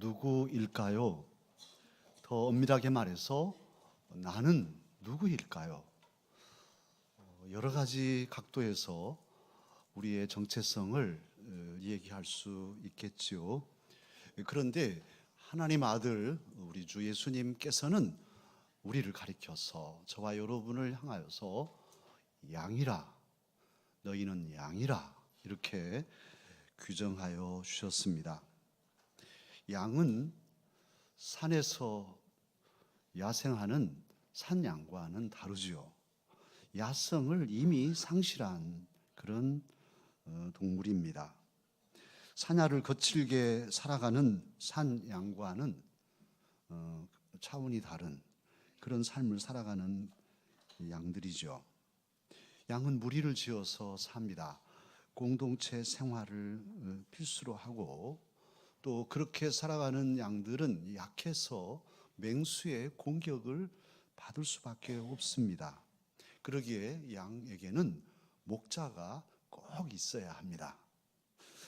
누구일까요? 더 엄밀하게 말해서 나는 누구일까요? 여러 가지 각도에서 우리의 정체성을 얘기할 수 있겠지요. 그런데 하나님 아들 우리 주 예수님께서는 우리를 가리켜서 저와 여러분을 향하여서 양이라, 너희는 양이라 이렇게 규정하여 주셨습니다. 양은 산에서 야생하는 산양과는 다르지요. 야성을 이미 상실한 그런 동물입니다. 사냐를 거칠게 살아가는 산양과는 차원이 다른 그런 삶을 살아가는 양들이죠. 양은 무리를 지어서 삽니다. 공동체 생활을 필수로 하고 또 그렇게 살아가는 양들은 약해서 맹수의 공격을 받을 수밖에 없습니다. 그러기에 양에게는 목자가 꼭 있어야 합니다.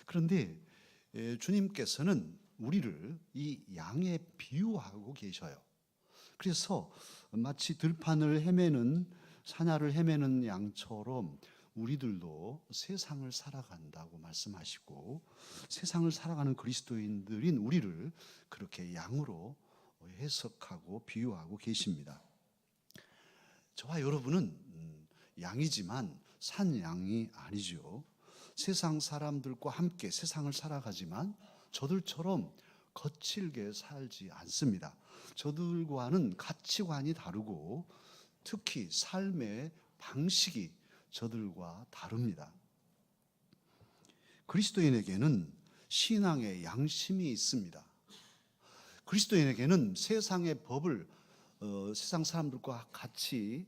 그런데 주님께서는 우리를 이 양에 비유하고 계셔요. 그래서 마치 들판을 헤매는 사냐를 헤매는 양처럼 우리들도 세상을 살아간다고 말씀하시고 세상을 살아가는 그리스도인들인 우리를 그렇게 양으로 해석하고 비유하고 계십니다. 저와 여러분은 양이지만 산양이 아니죠. 세상 사람들과 함께 세상을 살아가지만 저들처럼 거칠게 살지 않습니다. 저들과는 가치관이 다르고 특히 삶의 방식이 저들과 다릅니다. 그리스도인에게는 신앙의 양심이 있습니다. 그리스도인에게는 세상의 법을 세상 사람들과 같이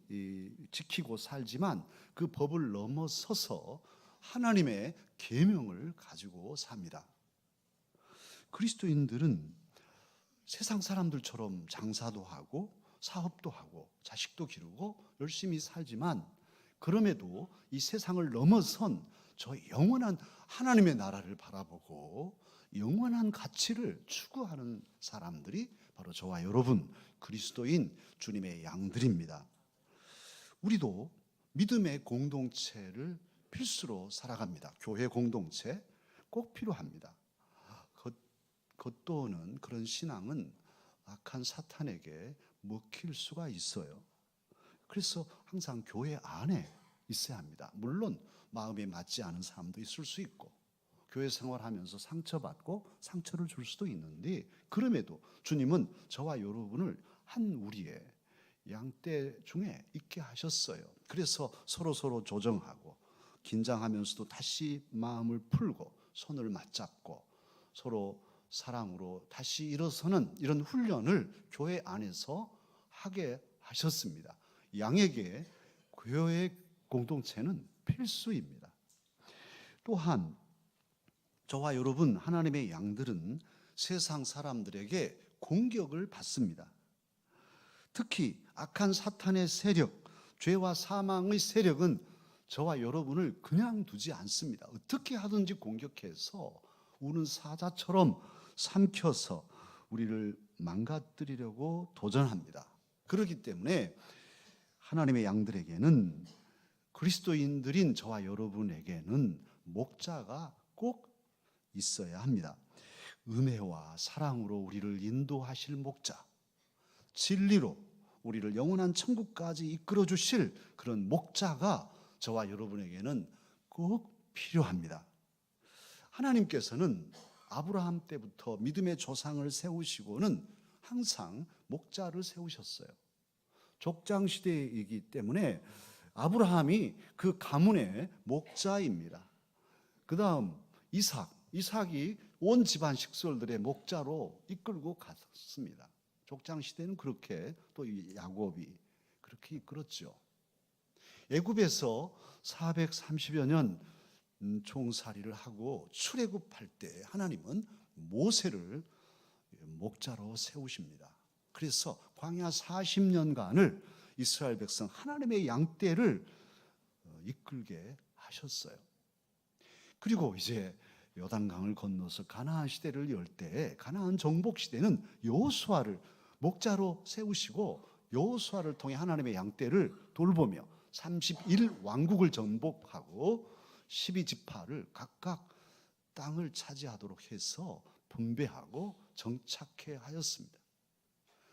지키고 살지만 그 법을 넘어서서 하나님의 계명을 가지고 삽니다. 그리스도인들은 세상 사람들처럼 장사도 하고 사업도 하고 자식도 기르고 열심히 살지만 그럼에도 이 세상을 넘어선 저 영원한 하나님의 나라를 바라보고 영원한 가치를 추구하는 사람들이 바로 저와 여러분 그리스도인 주님의 양들입니다. 우리도 믿음의 공동체를 필수로 살아갑니다. 교회 공동체 꼭 필요합니다. 겉도는 그런 신앙은 악한 사탄에게 먹힐 수가 있어요. 그래서 항상 교회 안에 있어야 합니다. 물론 마음에 맞지 않은 사람도 있을 수 있고 교회 생활하면서 상처받고 상처를 줄 수도 있는데 그럼에도 주님은 저와 여러분을 한 우리의 양떼 중에 있게 하셨어요. 그래서 서로 조정하고 긴장하면서도 다시 마음을 풀고 손을 맞잡고 서로 사랑으로 다시 일어서는 이런 훈련을 교회 안에서 하게 하셨습니다. 양에게 교회 공동체는 필수입니다. 또한 저와 여러분 하나님의 양들은 세상 사람들에게 공격을 받습니다. 특히 악한 사탄의 세력, 죄와 사망의 세력은 저와 여러분을 그냥 두지 않습니다. 어떻게 하든지 공격해서 우는 사자처럼 삼켜서 우리를 망가뜨리려고 도전합니다. 그렇기 때문에 하나님의 양들에게는 그리스도인들인 저와 여러분에게는 목자가 꼭 있어야 합니다. 은혜와 사랑으로 우리를 인도하실 목자, 진리로 우리를 영원한 천국까지 이끌어 주실 그런 목자가 저와 여러분에게는 꼭 필요합니다. 하나님께서는 아브라함 때부터 믿음의 조상을 세우시고는 항상 목자를 세우셨어요. 족장 시대이기 때문에 아브라함이 그 가문의 목자입니다. 그 다음 이삭이 온 집안 식솔들의 목자로 이끌고 갔습니다. 족장 시대는 그렇게 또 야곱이 그렇게 이끌었죠. 애굽에서 430여 년 종살이를 하고 출애굽할 때 하나님은 모세를 목자로 세우십니다. 그래서 광야 40년간을 이스라엘 백성 하나님의 양떼를 이끌게 하셨어요. 그리고 이제 요단강을 건너서 가나안 시대를 열 때 가나안 정복 시대는 여호수아를 목자로 세우시고 여호수아를 통해 하나님의 양떼를 돌보며 31왕국을 정복하고 12지파를 각각 땅을 차지하도록 해서 분배하고 정착해 하였습니다.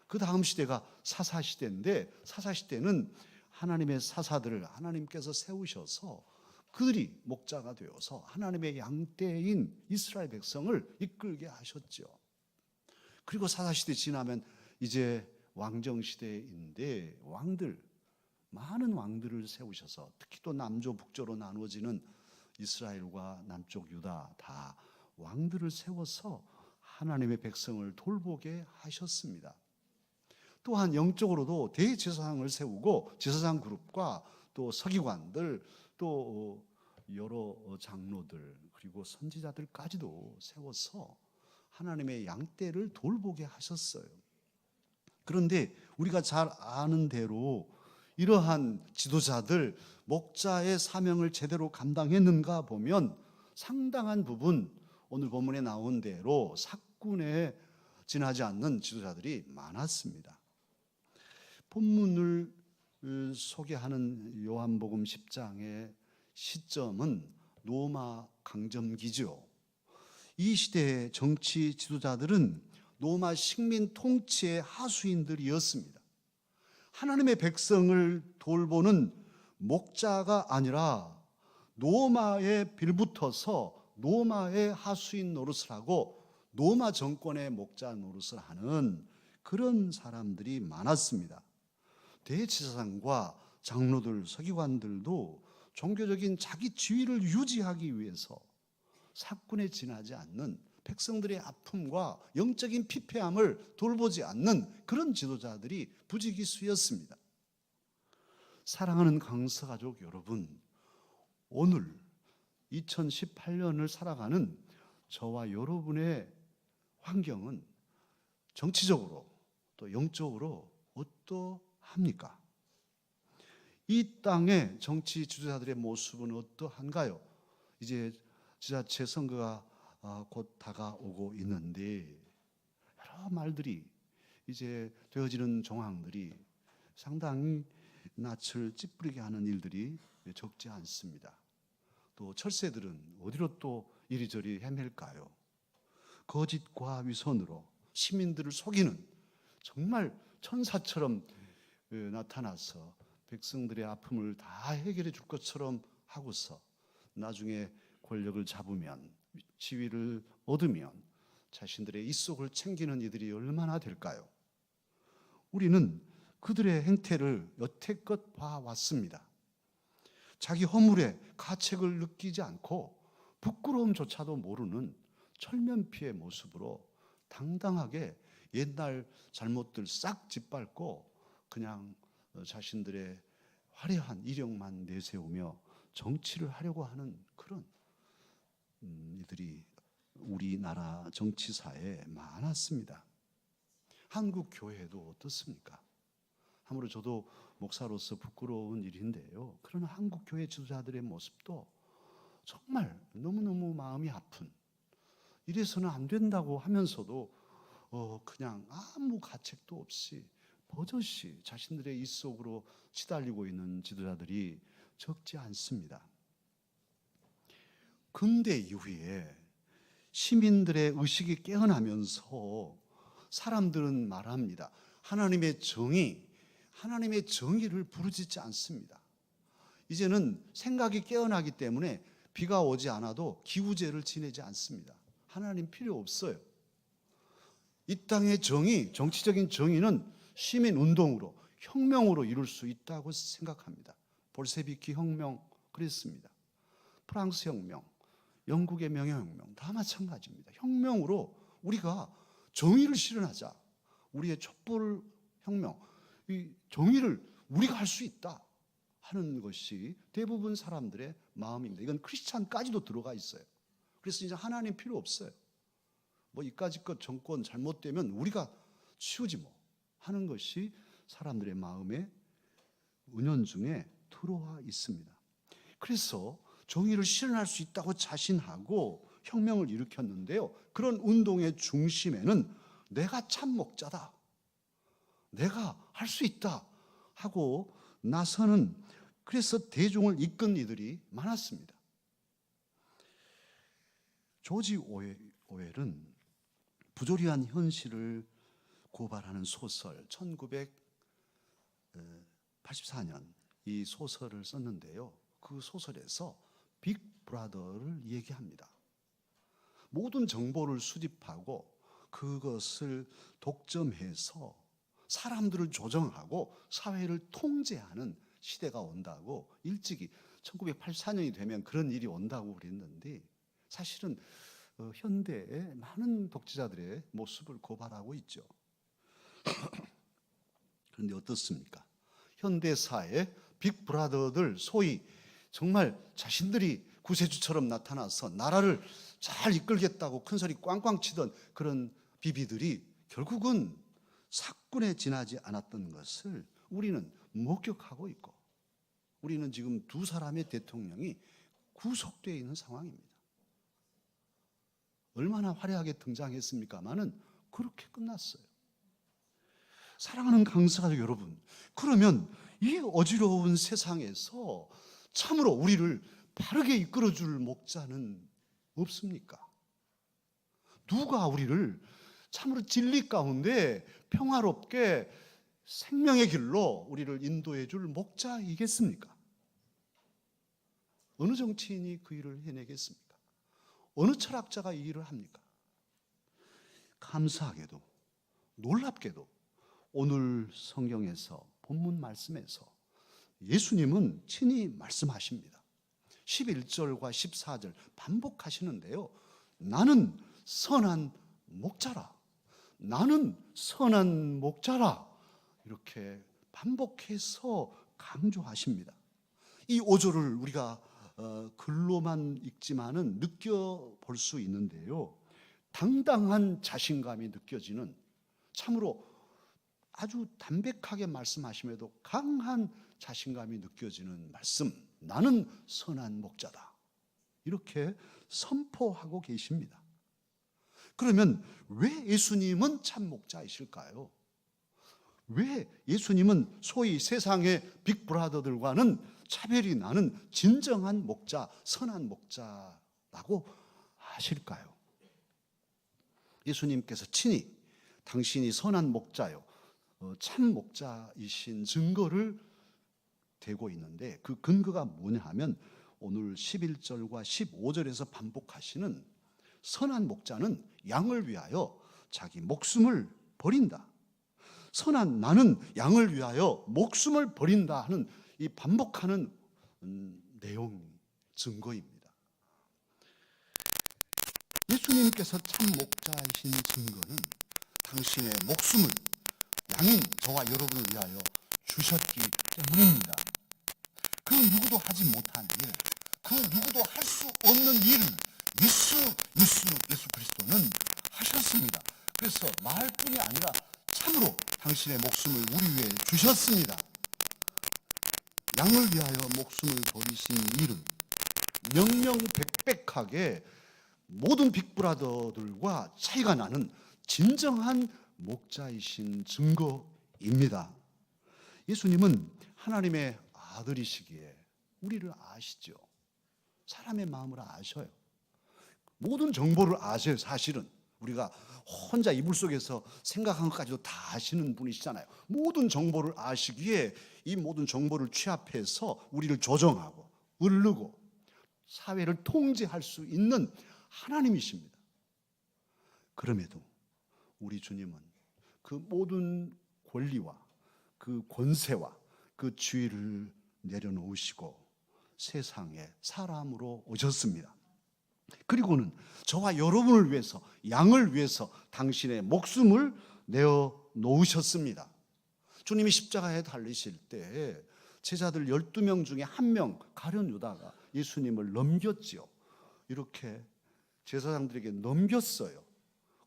그 다음 시대가 사사시대인데 사사시대는 하나님의 사사들을 하나님께서 세우셔서 그들이 목자가 되어서 하나님의 양떼인 이스라엘 백성을 이끌게 하셨죠. 그리고 사사시대 지나면 이제 왕정시대인데 많은 왕들을 세우셔서 특히 또 남조 북조로 나누어지는 이스라엘과 남쪽 유다 다 왕들을 세워서 하나님의 백성을 돌보게 하셨습니다. 또한 영적으로도 대제사장을 세우고 제사장 그룹과 또 서기관들 또 여러 장로들 그리고 선지자들까지도 세워서 하나님의 양떼를 돌보게 하셨어요. 그런데 우리가 잘 아는 대로 이러한 지도자들 목자의 사명을 제대로 감당했는가 보면 상당한 부분 오늘 본문에 나온 대로 사꾼에 지나지 않는 지도자들이 많았습니다. 본문을 소개하는 요한복음 10장의 시점은 로마 강점기죠. 이 시대의 정치 지도자들은 로마 식민 통치의 하수인들이었습니다. 하나님의 백성을 돌보는 목자가 아니라 로마에 빌붙어서 로마의 하수인 노릇을 하고 로마 정권의 목자 노릇을 하는 그런 사람들이 많았습니다. 대제사장과 장로들, 서기관들도 종교적인 자기 지위를 유지하기 위해서 사꾼에 지나지 않는 백성들의 아픔과 영적인 피폐함을 돌보지 않는 그런 지도자들이 부지기수였습니다. 사랑하는 강서가족 여러분, 오늘 2018년을 살아가는 저와 여러분의 환경은 정치적으로 또 영적으로 어떠합니까? 이 땅의 정치 지도자들의 모습은 어떠한가요? 이제 지자체 선거가 곧 다가오고 있는데 여러 말들이 이제 되어지는 정황들이 상당히 낯을 찌푸리게 하는 일들이 적지 않습니다. 또 철새들은 어디로 또 이리저리 헤맬까요? 거짓과 위선으로 시민들을 속이는 정말 천사처럼 나타나서 백성들의 아픔을 다 해결해 줄 것처럼 하고서 나중에 권력을 잡으면 지위를 얻으면 자신들의 입속을 챙기는 이들이 얼마나 될까요? 우리는 그들의 행태를 여태껏 봐왔습니다. 자기 허물에 가책을 느끼지 않고 부끄러움조차도 모르는 철면피의 모습으로 당당하게 옛날 잘못들 싹 짓밟고 그냥 자신들의 화려한 이력만 내세우며 정치를 하려고 하는 그런 이들이 우리나라 정치사에 많았습니다. 한국 교회도 어떻습니까? 아무래도 저도 목사로서 부끄러운 일인데요. 그러나 한국 교회 지도자들의 모습도 정말 너무너무 마음이 아픈, 이래서는 안 된다고 하면서도 그냥 아무 가책도 없이 버젓이 자신들의 입속으로 치달리고 있는 지도자들이 적지 않습니다. 근대 이후에 시민들의 의식이 깨어나면서 사람들은 말합니다. 하나님의 정의를 부르짖지 않습니다. 이제는 생각이 깨어나기 때문에 비가 오지 않아도 기우제를 지내지 않습니다. 하나님 필요 없어요. 이 땅의 정의, 정치적인 정의는 시민운동으로, 혁명으로 이룰 수 있다고 생각합니다. 볼세비키 혁명 그랬습니다. 프랑스 혁명, 영국의 명예혁명 다 마찬가지입니다. 혁명으로 우리가 정의를 실현하자. 우리의 촛불 혁명, 이 정의를 우리가 할 수 있다 하는 것이 대부분 사람들의 마음입니다. 이건 크리스찬까지도 들어가 있어요. 그래서 이제 하나님 필요 없어요. 뭐 이까짓 것 정권 잘못되면 우리가 치우지 뭐 하는 것이 사람들의 마음에 은연중에 들어와 있습니다. 그래서 정의를 실현할 수 있다고 자신하고 혁명을 일으켰는데요. 그런 운동의 중심에는 내가 참 목자다, 내가 할 수 있다 하고 나서는, 그래서 대중을 이끈 이들이 많았습니다. 조지 오웰은 부조리한 현실을 고발하는 소설 1984년 이 소설을 썼는데요. 그 소설에서 빅브라더를 얘기합니다. 모든 정보를 수집하고 그것을 독점해서 사람들을 조정하고 사회를 통제하는 시대가 온다고, 일찍이 1984년이 되면 그런 일이 온다고 그랬는데, 사실은 현대의 많은 독재자들의 모습을 고발하고 있죠. 그런데 어떻습니까? 현대사의 빅브라더들, 소위 정말 자신들이 구세주처럼 나타나서 나라를 잘 이끌겠다고 큰소리 꽝꽝 치던 그런 비비들이 결국은 사건에 지나지 않았던 것을 우리는 목격하고 있고, 우리는 지금 두 사람의 대통령이 구속되어 있는 상황입니다. 얼마나 화려하게 등장했습니까마는 그렇게 끝났어요. 사랑하는 강사가족 여러분, 그러면 이 어지러운 세상에서 참으로 우리를 바르게 이끌어줄 목자는 없습니까? 누가 우리를 참으로 진리 가운데 평화롭게 생명의 길로 우리를 인도해 줄 목자이겠습니까? 어느 정치인이 그 일을 해내겠습니까? 어느 철학자가 이 일을 합니까? 감사하게도, 놀랍게도 오늘 성경에서, 본문 말씀에서 예수님은 친히 말씀하십니다. 11절과 14절 반복하시는데요. 나는 선한 목자라, 나는 선한 목자라, 이렇게 반복해서 강조하십니다. 이 5절을 우리가 글로만 읽지만은 느껴볼 수 있는데요. 당당한 자신감이 느껴지는, 참으로 아주 담백하게 말씀하심에도 강한 자신감이 느껴지는 말씀, 나는 선한 목자다, 이렇게 선포하고 계십니다. 그러면 왜 예수님은 참 목자이실까요? 왜 예수님은 소위 세상의 빅브라더들과는 차별이 나는 진정한 목자, 선한 목자라고 하실까요? 예수님께서 친히 당신이 선한 목자요, 참 목자이신 증거를 대고 있는데, 그 근거가 뭐냐 하면 오늘 11절과 15절에서 반복하시는 선한 목자는 양을 위하여 자기 목숨을 버린다, 선한 나는 양을 위하여 목숨을 버린다 하는 이 반복하는 내용, 증거입니다. 예수님께서 참 목자이신 증거는 당신의 목숨을 양인 저와 여러분을 위하여 주셨기 때문입니다. 그 누구도 하지 못한 일, 그 누구도 할 수 없는 일을 예수 그리스도는 하셨습니다. 그래서 말뿐이 아니라 참으로 당신의 목숨을 우리 위해 주셨습니다. 양을 위하여 목숨을 버리신 일은 명명백백하게 모든 빅브라더들과 차이가 나는 진정한 목자이신 증거입니다. 예수님은 하나님의 아들이시기에 우리를 아시죠. 사람의 마음을 아셔요. 모든 정보를 아셔요. 사실은 우리가 혼자 이불 속에서 생각한 것까지도 다 아시는 분이시잖아요. 모든 정보를 아시기에 이 모든 정보를 취합해서 우리를 조정하고 으르고 사회를 통제할 수 있는 하나님이십니다. 그럼에도 우리 주님은 그 모든 권리와 그 권세와 그 지위를 내려놓으시고 세상에 사람으로 오셨습니다. 그리고는 저와 여러분을 위해서, 양을 위해서 당신의 목숨을 내어 놓으셨습니다. 주님이 십자가에 달리실 때 제자들 12명 중에 한 명, 가룟 유다가 예수님을 넘겼지요. 이렇게 제사장들에게 넘겼어요.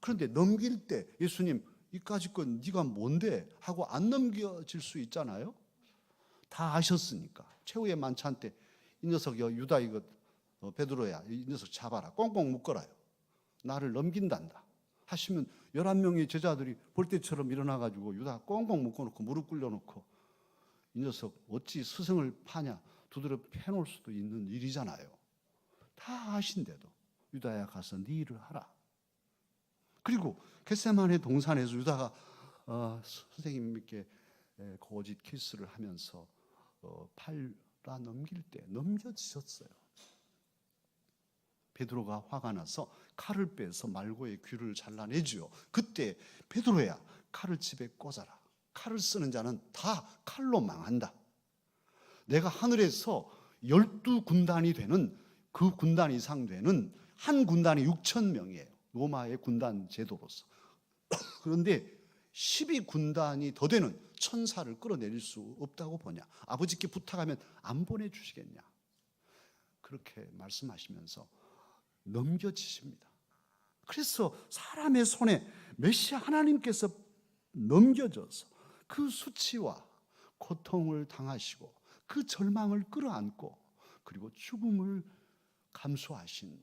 그런데 넘길 때 예수님, 이까짓 건 네가 뭔데? 하고 안 넘겨질 수 있잖아요. 다 아셨으니까. 최후의 만찬 때 이 녀석 유다 이거 베드로야, 이 녀석 잡아라. 꽁꽁 묶어라요. 나를 넘긴단다 하시면 11명의 제자들이 볼 때처럼 일어나가지고 유다 꽁꽁 묶어놓고 무릎 꿇려놓고 이 녀석 어찌 스승을 파냐 두드려 패놓을 수도 있는 일이잖아요. 다 아신데도 유다야 가서 네 일을 하라. 그리고 겟세마네 동산에서 유다가 선생님께 거짓 키스를 하면서 팔다 넘길 때 넘겨지셨어요. 베드로가 화가 나서 칼을 빼서 말고의 귀를 잘라내지요. 그때 베드로야 칼을 집에 꽂아라. 칼을 쓰는 자는 다 칼로 망한다. 내가 하늘에서 12군단이 되는 그 군단 이상 되는 한 군단이 6,000명이에요. 로마의 군단 제도로서. 그런데 12군단이 더 되는 천사를 끌어내릴 수 없다고 보냐. 아버지께 부탁하면 안 보내주시겠냐. 그렇게 말씀하시면서 넘겨지십니다. 그래서 사람의 손에 메시아 하나님께서 넘겨져서 그 수치와 고통을 당하시고 그 절망을 끌어안고 그리고 죽음을 감수하신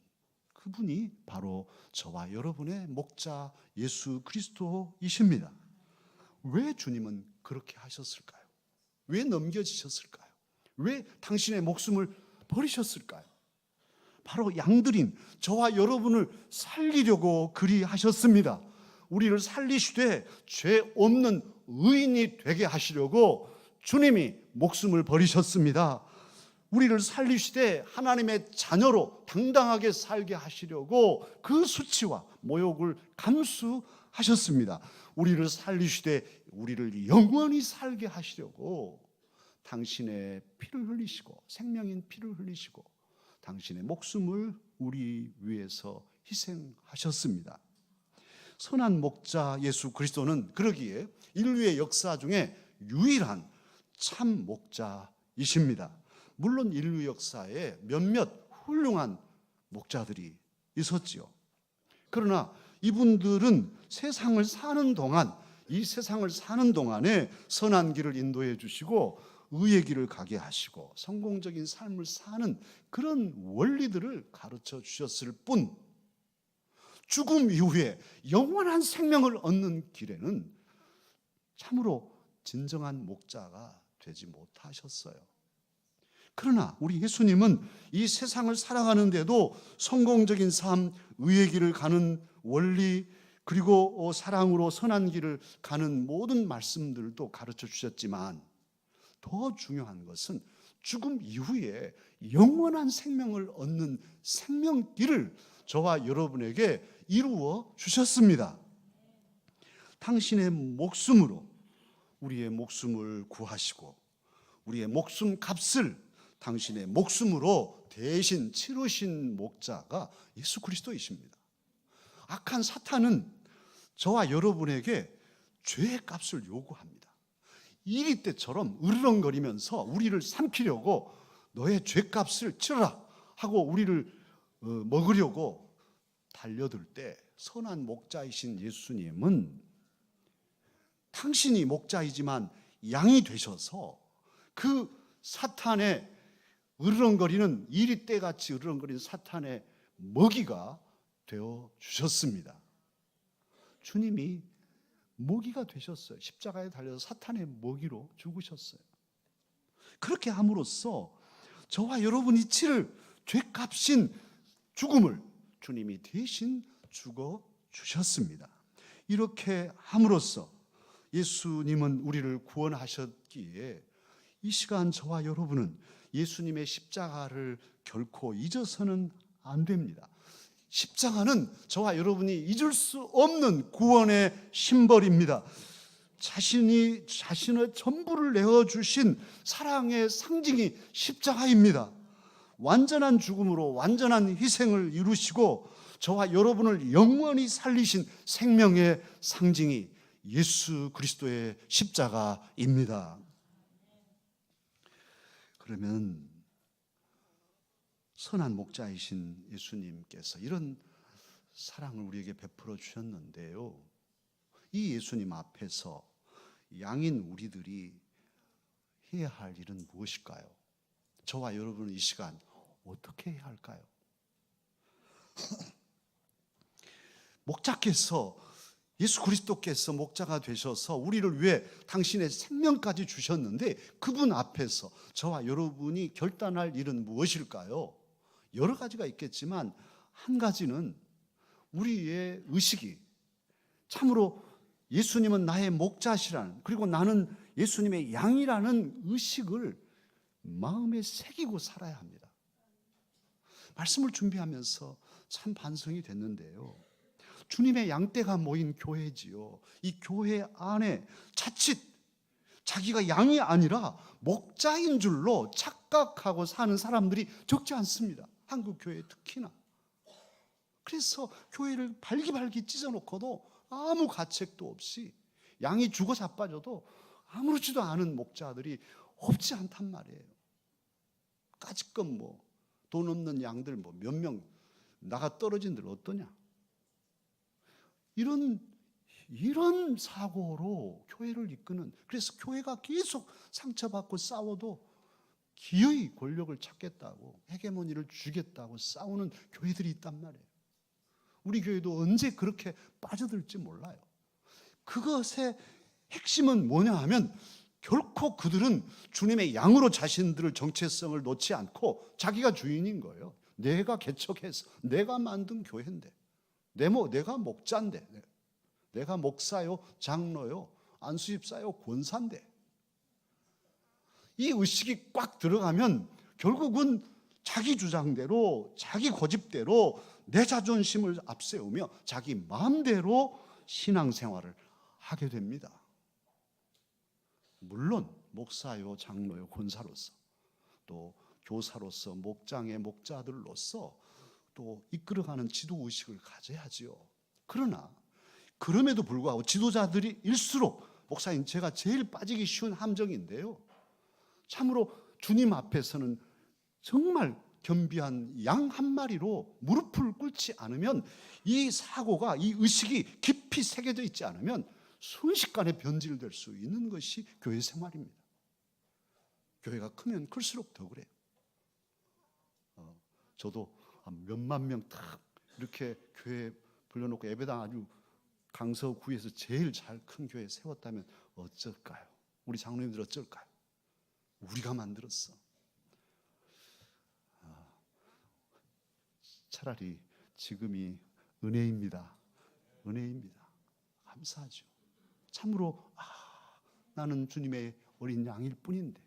그분이 바로 저와 여러분의 목자 예수 그리스도이십니다. 왜 주님은 그렇게 하셨을까요? 왜 넘겨지셨을까요? 왜 당신의 목숨을 버리셨을까요? 바로 양들인 저와 여러분을 살리려고 그리 하셨습니다. 우리를 살리시되 죄 없는 의인이 되게 하시려고 주님이 목숨을 버리셨습니다. 우리를 살리시되 하나님의 자녀로 당당하게 살게 하시려고 그 수치와 모욕을 감수하셨습니다. 우리를 살리시되 우리를 영원히 살게 하시려고 당신의 피를 흘리시고 생명인 피를 흘리시고 당신의 목숨을 우리 위해서 희생하셨습니다. 선한 목자 예수 그리스도는 그러기에 인류의 역사 중에 유일한 참 목자이십니다. 물론 인류 역사에 몇몇 훌륭한 목자들이 있었지요. 그러나 이분들은 세상을 사는 동안 이 세상을 사는 동안에 선한 길을 인도해 주시고 의의 길을 가게 하시고 성공적인 삶을 사는 그런 원리들을 가르쳐 주셨을 뿐 죽음 이후에 영원한 생명을 얻는 길에는 참으로 진정한 목자가 되지 못하셨어요. 그러나 우리 예수님은 이 세상을 살아가는데도 성공적인 삶, 의의 길을 가는 원리, 그리고 사랑으로 선한 길을 가는 모든 말씀들도 가르쳐 주셨지만 더 중요한 것은 죽음 이후에 영원한 생명을 얻는 생명길을 저와 여러분에게 이루어 주셨습니다. 당신의 목숨으로 우리의 목숨을 구하시고 우리의 목숨 값을 당신의 목숨으로 대신 치르신 목자가 예수 그리스도이십니다. 악한 사탄은 저와 여러분에게 죄의 값을 요구합니다. 이리 때처럼 으르렁거리면서 우리를 삼키려고 너의 죄값을 치러라 하고 우리를 먹으려고 달려들 때 선한 목자이신 예수님은 당신이 목자이지만 양이 되셔서 그 사탄의 으르렁거리는 이리 때같이 으르렁거리는 사탄의 먹이가 되어 주셨습니다. 주님이 먹이가 되셨어요. 십자가에 달려서 사탄의 먹이로 죽으셨어요. 그렇게 함으로써 저와 여러분이 치를 죄값인 죽음을 주님이 대신 죽어 주셨습니다. 이렇게 함으로써 예수님은 우리를 구원하셨기에 이 시간 저와 여러분은 예수님의 십자가를 결코 잊어서는 안 됩니다. 십자가는 저와 여러분이 잊을 수 없는 구원의 심벌입니다. 자신의 전부를 내어주신 사랑의 상징이 십자가입니다. 완전한 죽음으로 완전한 희생을 이루시고 저와 여러분을 영원히 살리신 생명의 상징이 예수 그리스도의 십자가입니다. 그러면 선한 목자이신 예수님께서 이런 사랑을 우리에게 베풀어 주셨는데요. 이 예수님 앞에서 양인 우리들이 해야 할 일은 무엇일까요? 저와 여러분은 이 시간 어떻게 해야 할까요? 목자께서, 예수 그리스도께서 목자가 되셔서 우리를 위해 당신의 생명까지 주셨는데 그분 앞에서 저와 여러분이 결단할 일은 무엇일까요? 여러 가지가 있겠지만 한 가지는 우리의 의식이 참으로 예수님은 나의 목자시라는, 그리고 나는 예수님의 양이라는 의식을 마음에 새기고 살아야 합니다. 말씀을 준비하면서 참 반성이 됐는데요, 주님의 양떼가 모인 교회지요. 이 교회 안에 자칫 자기가 양이 아니라 목자인 줄로 착각하고 사는 사람들이 적지 않습니다. 한국 교회 특히나. 그래서 교회를 발기발기 찢어놓고도 아무 가책도 없이 양이 죽어 자빠져도 아무렇지도 않은 목자들이 없지 않단 말이에요. 까짓것 돈 없는 양들 몇 명 나가 떨어진들 어떠냐. 이런 사고로 교회를 이끄는, 그래서 교회가 계속 상처받고 싸워도 기어이 권력을 찾겠다고, 헤게모니를 주겠다고 싸우는 교회들이 있단 말이에요. 우리 교회도 언제 그렇게 빠져들지 몰라요. 그것의 핵심은 뭐냐 하면 결코 그들은 주님의 양으로 자신들의 정체성을 놓지 않고 자기가 주인인 거예요. 내가 개척해서 내가 만든 교회인데, 내가 목자인데, 내가 목사요, 장로요, 안수집사요, 권사인데, 이 의식이 꽉 들어가면 결국은 자기 주장대로, 자기 고집대로 내 자존심을 앞세우며 자기 마음대로 신앙생활을 하게 됩니다. 물론 목사요, 장로요, 권사로서, 또 교사로서, 목장의 목자들로서 또 이끌어가는 지도의식을 가져야지요. 그러나 그럼에도 불구하고 지도자들이 일수록, 목사님 제가 제일 빠지기 쉬운 함정인데요, 참으로 주님 앞에서는 정말 겸비한 양 한 마리로 무릎을 꿇지 않으면, 이 사고가, 이 의식이 깊이 새겨져 있지 않으면 순식간에 변질될 수 있는 것이 교회 생활입니다. 교회가 크면 클수록 더 그래요. 저도 몇만 명 딱 이렇게 교회 불러놓고 예배당 아주 강서구에서 제일 잘 큰 교회 세웠다면 어쩔까요? 우리 장로님들 어쩔까요? 우리가 만들었어. 차라리 지금이 은혜입니다. 은혜입니다. 감사하죠. 참으로 나는 주님의 어린 양일 뿐인데,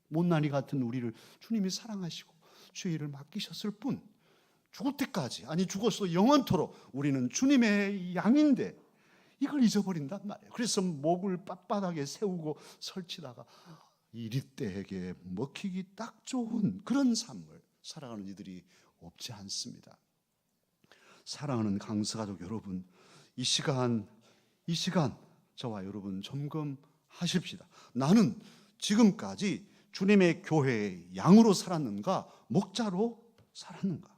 못난이 같은 우리를 주님이 사랑하시고 주의 일을 맡기셨을 뿐, 죽을 때까지, 아니 죽어서 영원토록 우리는 주님의 양인데 이걸 잊어버린단 말이에요. 그래서 목을 빳빳하게 세우고 설치다가 이리때에게 먹히기 딱 좋은 그런 삶을 살아가는 이들이 없지 않습니다. 사랑하는 강서가족 여러분, 이 시간 저와 여러분 점검하십시다. 나는 지금까지 주님의 교회의 양으로 살았는가, 목자로 살았는가?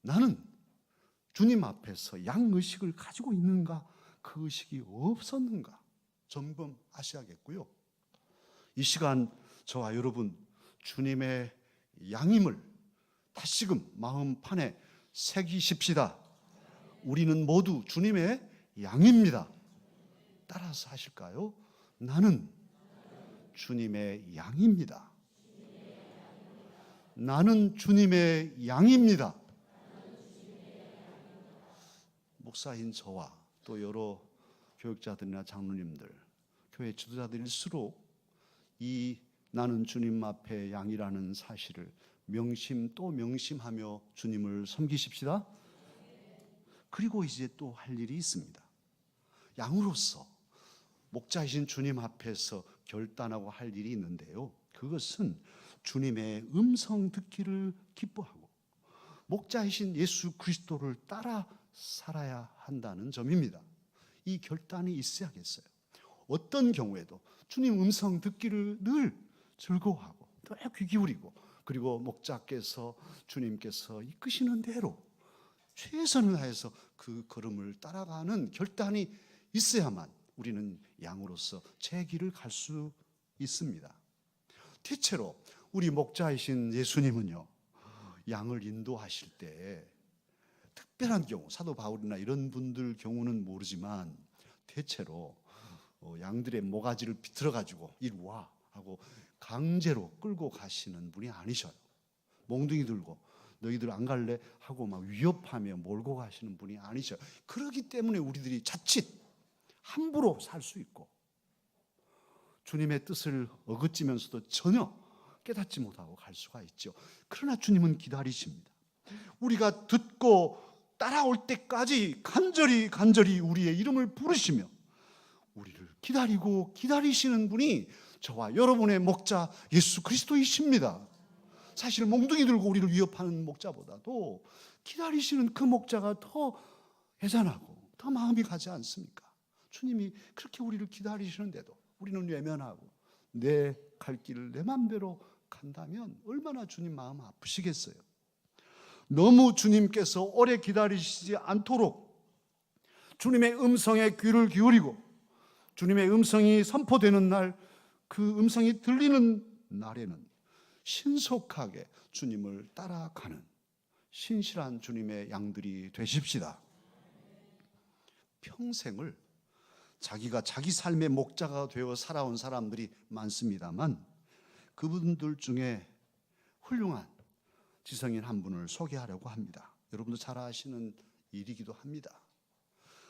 나는 주님 앞에서 양의식을 가지고 있는가, 그 의식이 없었는가 점검하셔야겠고요. 이 시간 저와 여러분 주님의 양임을 다시금 마음판에 새기십시다. 우리는 모두 주님의 양입니다. 따라서 하실까요? 나는 주님의 양입니다. 나는 주님의 양입니다. 목사인 저와 또 여러 교육자들이나 장로님들, 교회 지도자들일수록 이 나는 주님 앞에 양이라는 사실을 명심 또 명심하며 주님을 섬기십시다. 그리고 이제 또 할 일이 있습니다. 양으로서 목자이신 주님 앞에서 결단하고 할 일이 있는데요, 그것은 주님의 음성 듣기를 기뻐하고 목자이신 예수 그리스도를 따라 살아야 한다는 점입니다. 이 결단이 있어야겠어요. 어떤 경우에도 주님 음성 듣기를 늘 즐거워하고 늘 귀 기울이고, 그리고 목자께서, 주님께서 이끄시는 대로 최선을 다해서 그 걸음을 따라가는 결단이 있어야만 우리는 양으로서 제 길을 갈 수 있습니다. 대체로 우리 목자이신 예수님은요, 양을 인도하실 때 특별한 경우, 사도 바울이나 이런 분들 경우는 모르지만 대체로 양들의 모가지를 비틀어 가지고 이리 와 하고 강제로 끌고 가시는 분이 아니셔요. 몽둥이 들고 너희들 안 갈래 하고 막 위협하며 몰고 가시는 분이 아니셔요. 그렇기 때문에 우리들이 자칫 함부로 살 수 있고 주님의 뜻을 어긋지면서도 전혀 깨닫지 못하고 갈 수가 있죠. 그러나 주님은 기다리십니다. 우리가 듣고 따라올 때까지 간절히 우리의 이름을 부르시며 우리를 기다리고 기다리시는 분이 저와 여러분의 목자 예수 그리스도이십니다. 사실 몽둥이 들고 우리를 위협하는 목자보다도 기다리시는 그 목자가 더 애잔하고 더 마음이 가지 않습니까? 주님이 그렇게 우리를 기다리시는데도 우리는 외면하고 내 갈 길을 내 맘대로 간다면 얼마나 주님 마음 아프시겠어요. 너무 주님께서 오래 기다리시지 않도록 주님의 음성에 귀를 기울이고 주님의 음성이 선포되는 날, 그 음성이 들리는 날에는 신속하게 주님을 따라가는 신실한 주님의 양들이 되십시다. 평생을 자기가 자기 삶의 목자가 되어 살아온 사람들이 많습니다만 그분들 중에 훌륭한 지성인 한 분을 소개하려고 합니다. 여러분도 잘 아시는 일이기도 합니다.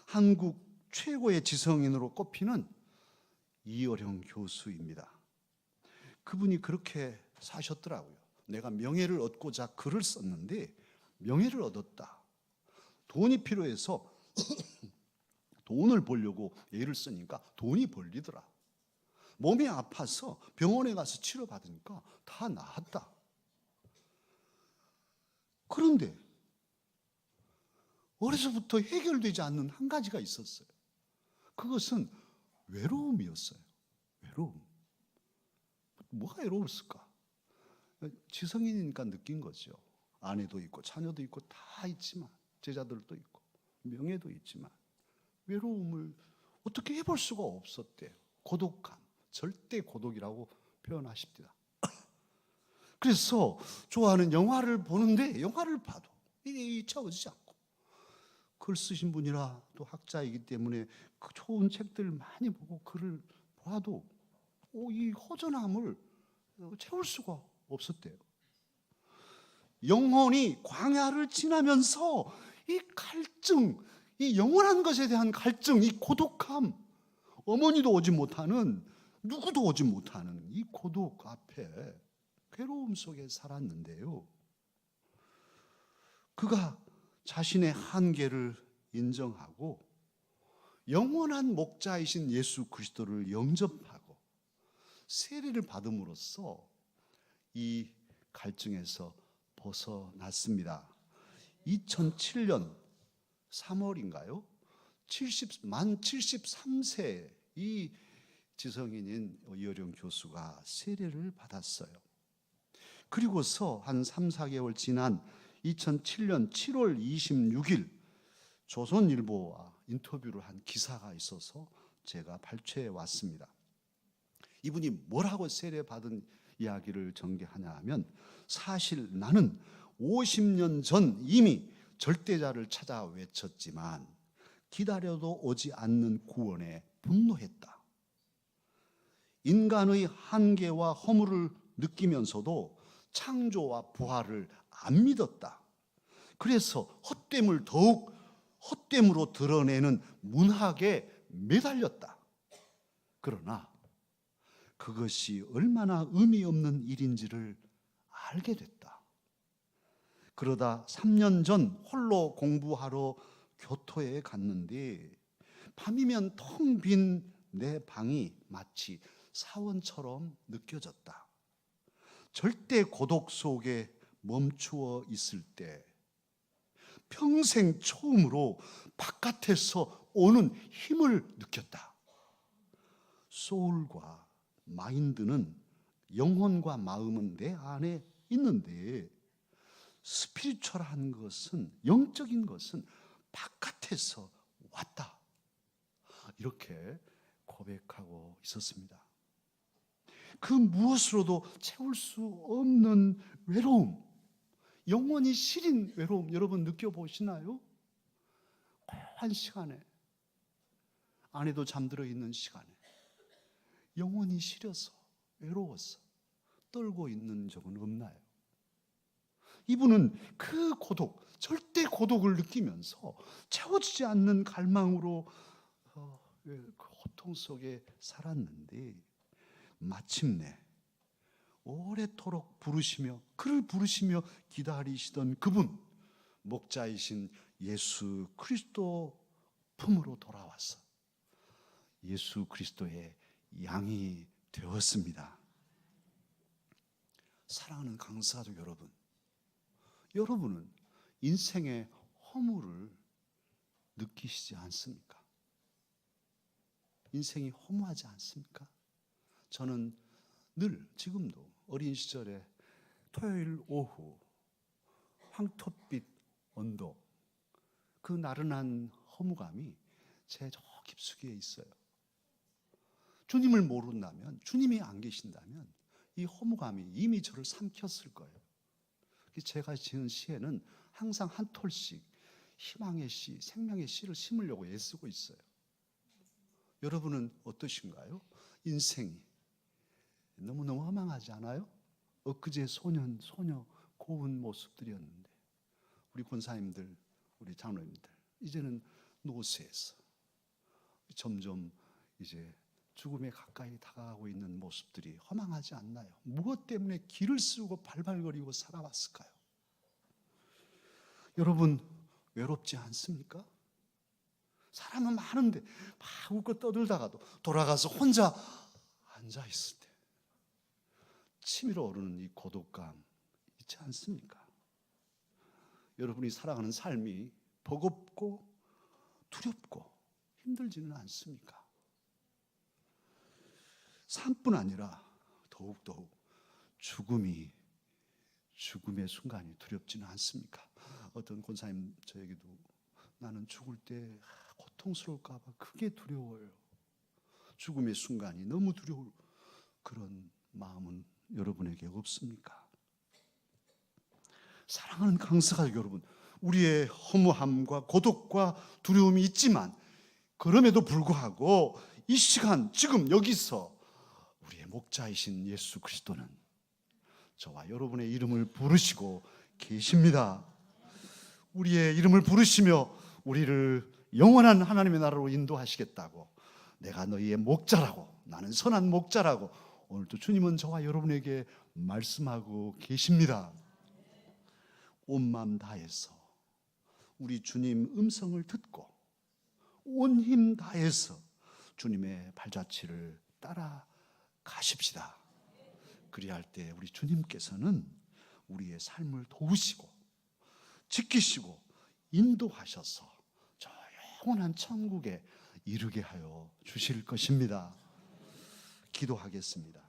한국 최고의 지성인으로 꼽히는 이어령 교수입니다. 그분이 그렇게 사셨더라고요. 내가 명예를 얻고자 글을 썼는데 명예를 얻었다. 돈이 필요해서 돈을 벌려고 애를 쓰니까 돈이 벌리더라. 몸이 아파서 병원에 가서 치료받으니까 다 나았다. 그런데 어려서부터 해결되지 않는 한 가지가 있었어요. 그것은 외로움이었어요. 외로움. 뭐가 외로웠을까? 지성인이니까 느낀 거죠. 아내도 있고 자녀도 있고 다 있지만 제자들도 있고 명예도 있지만 외로움을 어떻게 해볼 수가 없었대요. 고독감, 절대 고독이라고 표현하십니다. 그래서 좋아하는 영화를 보는데 영화를 봐도 이게 채워지지 않고 글 쓰신 분이라 또 학자이기 때문에 그 좋은 책들 많이 보고 글을 봐도 이 허전함을 채울 수가 없었대요. 영혼이 광야를 지나면서 이 갈증, 이 영원한 것에 대한 갈증, 이 고독함, 어머니도 오지 못하는, 누구도 오지 못하는 이 고독 앞에 괴로움 속에 살았는데요. 그가 자신의 한계를 인정하고 영원한 목자이신 예수 그리스도를 영접하고 세례를 받음으로써 이 갈증에서 벗어났습니다. 2007년 3월인가요? 만 73세 이 지성인인 이어령 교수가 세례를 받았어요. 그리고서 한 3, 4개월 지난 2007년 7월 26일 조선일보와 인터뷰를 한 기사가 있어서 제가 발췌해 왔습니다. 이분이 뭐라고 세례받은 이야기를 전개하냐 하면 사실 나는 50년 전 이미 절대자를 찾아 외쳤지만 기다려도 오지 않는 구원에 분노했다. 인간의 한계와 허물을 느끼면서도 창조와 부활을 안 믿었다. 그래서 헛됨으로 드러내는 문학에 매달렸다. 그러나 그것이 얼마나 의미 없는 일인지를 알게 됐다. 그러다 3년 전 홀로 공부하러 교토에 갔는데 밤이면 텅 빈 내 방이 마치 사원처럼 느껴졌다. 절대 고독 속에 멈추어 있을 때 평생 처음으로 바깥에서 오는 힘을 느꼈다. 소울과 마인드는 영혼과 마음은 내 안에 있는데 스피리추얼한 것은, 영적인 것은 바깥에서 왔다. 이렇게 고백하고 있었습니다. 그 무엇으로도 채울 수 없는 외로움, 영원히 시린 외로움 여러분 느껴보시나요? 고요한 시간에, 아내도 잠들어 있는 시간에 영원히 시려서 외로워서 떨고 있는 적은 없나요? 이분은 그 고독, 절대 고독을 느끼면서 채워지지 않는 갈망으로 그 고통 속에 살았는데 마침내 오래도록 부르시며 그를 부르시며 기다리시던 그분, 목자이신 예수 그리스도 품으로 돌아와서 예수 그리스도의 양이 되었습니다. 사랑하는 강사도 여러분, 여러분은 인생의 허무를 느끼시지 않습니까? 인생이 허무하지 않습니까? 저는 늘 지금도 어린 시절에 토요일 오후 황토빛 언덕, 그 나른한 허무감이 제 저 깊숙이에 있어요. 주님을 모른다면, 주님이 안 계신다면 이 허무감이 이미 저를 삼켰을 거예요. 제가 지은 시에는 항상 한 톨씩 희망의 씨, 생명의 씨를 심으려고 애쓰고 있어요. 여러분은 어떠신가요? 인생이 너무너무 허망하지 않아요? 엊그제 소녀 고운 모습들이었는데 우리 권사님들, 우리 장로님들 이제는 노쇠해서 점점 이제 죽음에 가까이 다가가고 있는 모습들이 허망하지 않나요? 무엇 때문에 길을 쓰고 발발거리고 살아왔을까요? 여러분 외롭지 않습니까? 사람은 많은데 막 웃고 떠들다가도 돌아가서 혼자 앉아 있을 때 치밀어 오르는 이 고독감 있지 않습니까? 여러분이 살아가는 삶이 버겁고 두렵고 힘들지는 않습니까? 삶뿐 아니라 더욱더욱 죽음의 순간이 두렵지는 않습니까? 어떤 권사님 저에게도 나는 죽을 때 고통스러울까 봐 그게 두려워요. 죽음의 순간이 너무 두려울 그런 마음은 여러분에게 없습니까? 사랑하는 강사가족 여러분, 우리의 허무함과 고독과 두려움이 있지만 그럼에도 불구하고 이 시간 지금 여기서 우리의 목자이신 예수 그리스도는 저와 여러분의 이름을 부르시고 계십니다. 우리의 이름을 부르시며 우리를 영원한 하나님의 나라로 인도하시겠다고, 내가 너희의 목자라고, 나는 선한 목자라고 오늘도 주님은 저와 여러분에게 말씀하고 계십니다. 온 마음 다해서 우리 주님 음성을 듣고 온 힘 다해서 주님의 발자취를 따라 가십시다. 그리할 때 우리 주님께서는 우리의 삶을 도우시고 지키시고 인도하셔서 저 영원한 천국에 이르게 하여 주실 것입니다. 기도하겠습니다.